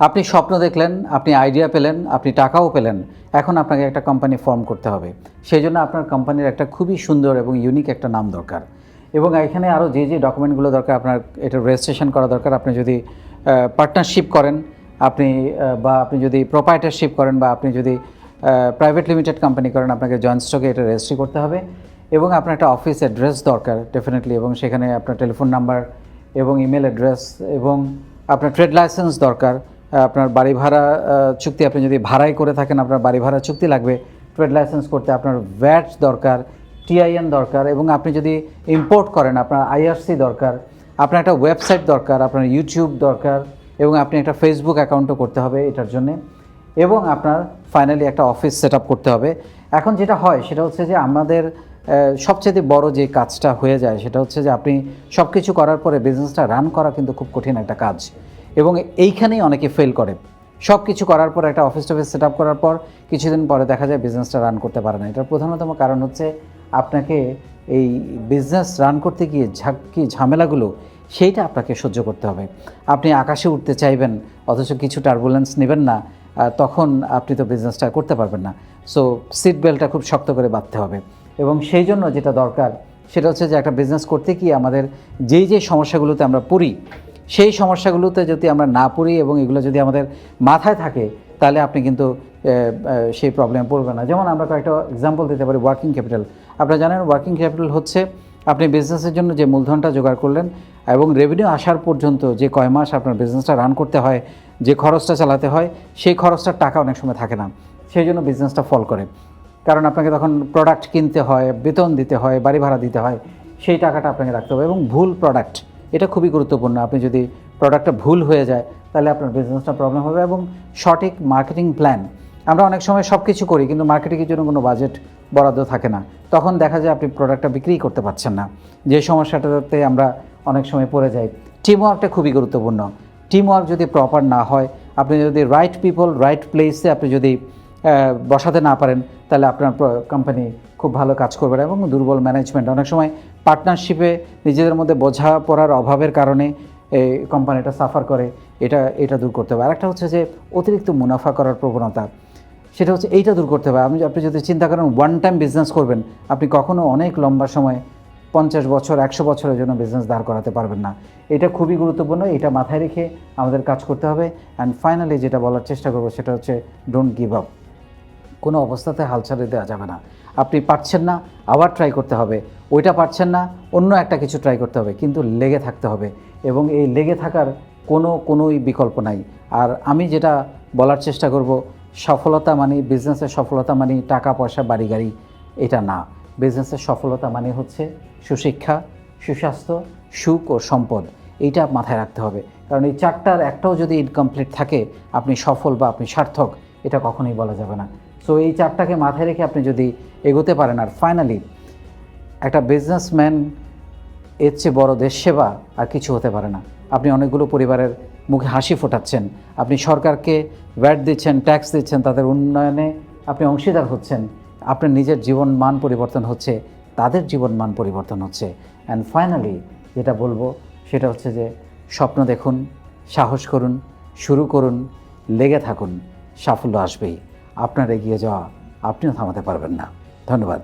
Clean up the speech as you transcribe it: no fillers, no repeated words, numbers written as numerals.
আপনি স্বপ্ন দেখলেন, আপনি আইডিয়া পেলেন, আপনি টাকাও পেলেন, এখন আপনাকে একটা কোম্পানি ফর্ম করতে হবে। সেই জন্য আপনার কোম্পানির একটা খুবই সুন্দর এবং ইউনিক একটা নাম দরকার, এবং এখানে আরও যে ডকুমেন্টগুলো দরকার, আপনার এটা রেজিস্ট্রেশন করা দরকার। আপনি যদি পার্টনারশিপ করেন, আপনি যদি প্রোপাইটারশিপ করেন, বা আপনি যদি প্রাইভেট লিমিটেড কোম্পানি করেন, আপনাকে জয়েন্ট স্টকে এটা রেজিস্ট্রি করতে হবে। এবং আপনার একটা অফিস অ্যাড্রেস দরকার ডেফিনেটলি, এবং সেখানে আপনার টেলিফোন নাম্বার এবং ইমেল অ্যাড্রেস, এবং আপনার ট্রেড লাইসেন্স দরকার। আপনার বাড়ি ভাড়া চুক্তি, আপনি যদি ভাড়াই করে থাকেন, আপনার বাড়ি ভাড়া চুক্তি লাগবে ট্রেড লাইসেন্স করতে। আপনার ভ্যাট দরকার, টিআইএন দরকার, এবং আপনি যদি ইম্পোর্ট করেন আপনার আইআরসি দরকার। আপনার একটা ওয়েবসাইট দরকার, আপনার ইউটিউব দরকার, এবং আপনি একটা ফেসবুক অ্যাকাউন্টও করতে হবে এটার জন্যে, এবং আপনার ফাইনালি একটা অফিস সেট আপ করতে হবে। এখন যেটা হয় সেটা হচ্ছে যে আমাদের সবচেয়ে বড় যে কাজটা হয়ে যায় সেটা হচ্ছে যে আপনি সব কিছু করার পরে বিজনেসটা রান করা কিন্তু খুব কঠিন একটা কাজ, এবং এইখানেই অনেকে ফেল করে। সব কিছু করার পর, একটা অফিস টফিস সেট আপ করার পর কিছুদিন পরে দেখা যায় বিজনেসটা রান করতে পারে না। এটার প্রধানতম কারণ হচ্ছে আপনাকে এই বিজনেস রান করতে গিয়ে ঝামেলাগুলো সেইটা আপনাকে সহ্য করতে হবে। আপনি আকাশে উঠতে চাইবেন অথচ কিছু টার্বুলেন্স নেবেন না, তখন আপনি তো বিজনেসটা করতে পারবেন না। সো সিট বেল্টটা খুব শক্ত করে বাঁধতে হবে। এবং সেই জন্য যেটা দরকার সেটা হচ্ছে যে একটা বিজনেস করতে গিয়ে আমাদের যেই সমস্যাগুলোতে আমরা পড়ি, সেই সমস্যাগুলোতে যদি আমরা না পড়ি এবং এগুলো যদি আমাদের মাথায় থাকে, তাহলে আপনি কিন্তু সেই প্রবলেমে পড়বেন না। যেমন আমরা কয়েকটা এক্সাম্পল দিতে পারি। ওয়ার্কিং ক্যাপিটাল, আপনারা জানেন ওয়ার্কিং ক্যাপিটাল হচ্ছে আপনি বিজনেসের জন্য যে মূলধনটা জোগাড় করলেন এবং রেভিনিউ আসার পর্যন্ত যে কয় মাস আপনার বিজনেসটা রান করতে হয়, যে খরচটা চালাতে হয়, সেই খরচটার টাকা অনেক সময় থাকে না। সেই জন্য বিজনেসটা ফল করে, কারণ আপনাকে তখন প্রোডাক্ট কিনতে হয়, বেতন দিতে হয়, বাড়ি ভাড়া দিতে হয়, সেই টাকাটা আপনাকে রাখতে হবে। এবং ভুল প্রোডাক্ট, এটা খুবই গুরুত্বপূর্ণ। আপনি যদি প্রোডাক্টটা ভুল হয়ে যায় তাহলে আপনার বিজনেসটা প্রবলেম হবে। এবং সঠিক মার্কেটিং প্ল্যান, আমরা অনেক সময় সব কিছু করি কিন্তু মার্কেটিংয়ের জন্য কোনো বাজেট বরাদ্দ থাকে না, তখন দেখা যায় আপনি প্রোডাক্টটা বিক্রি করতে পারছেন না, যে সমস্যাটাতে আমরা অনেক সময় পড়ে যাই। টিম ওয়ার্কটা খুবই গুরুত্বপূর্ণ। টিম ওয়ার্ক যদি প্রপার না হয়, আপনি যদি রাইট পিপল রাইট প্লেসে আপনি যদি বসাতে না পারেন, তাহলে আপনার কোম্পানি খুব ভালো কাজ করবে না। এবং দুর্বল ম্যানেজমেন্ট, অনেক সময় পার্টনারশিপে নিজেদের মধ্যে বোঝাপড়ার অভাবের কারণে এই কোম্পানিটা সাফার করে, এটা দূর করতে হবে। আরেকটা হচ্ছে যে অতিরিক্ত মুনাফা করার প্রবণতা, সেটা হচ্ছে এইটা দূর করতে হবে। আপনি যদি চিন্তা করেন ওয়ান টাইম বিজনেস করবেন, আপনি কখনো অনেক লম্বা সময় 50 বছর 100 বছরের জন্য বিজনেস দাঁড় করাতে পারবেন না। এটা খুবই গুরুত্বপূর্ণ, এটা মাথায় রেখে আমাদের কাজ করতে হবে। অ্যান্ড ফাইনালি যেটা বলার চেষ্টা করবো সেটা হচ্ছে ডোন্ট গিভ আপ। কোনো অবস্থাতে হাল ছেড়ে দেওয়া যাবে না। আপনি পারছেন না, আবার ট্রাই করতে হবে। ওইটা পারছেন না, অন্য একটা কিছু ট্রাই করতে হবে, কিন্তু লেগে থাকতে হবে। এবং এই লেগে থাকার কোনোই বিকল্প নাই। আর আমি যেটা বলার চেষ্টা করব, সফলতা মানে, বিজনেসের সফলতা মানে টাকা পয়সা বাড়ি গাড়ি, এটা না। বিজনেসের সফলতা মানে হচ্ছে সুশিক্ষা, সুস্বাস্থ্য, সুখ ও সম্পদ। এইটা মাথায় রাখতে হবে, কারণ এই চারটার একটাও যদি ইনকমপ্লিট থাকে, আপনি সফল বা আপনি সার্থক এটা কখনোই বলা যাবে না। সো এই চারটাকে মাথায় রেখে আপনি যদি এগোতে পারেন, আর ফাইনালি একটা বিজনেসম্যান এর চেয়ে বড় দেশ সেবা আর কিছু হতে পারে না। আপনি অনেকগুলো পরিবারের মুখে হাসি ফোটাচ্ছেন, আপনি সরকারকে ভ্যাট দিচ্ছেন, ট্যাক্স দিচ্ছেন, তাদের উন্নয়নে আপনি অংশীদার হচ্ছেন, আপনার নিজের জীবন মান পরিবর্তন হচ্ছে, তাদের জীবন মান পরিবর্তন হচ্ছে। অ্যান্ড ফাইনালি যেটা বলবো সেটা হচ্ছে যে স্বপ্ন দেখুন, সাহস করুন, শুরু করুন, লেগে থাকুন, সাফল্য আসবেই। আপনার এগিয়ে যাওয়া আপনিও থামাতে পারবেন না। ধন্যবাদ।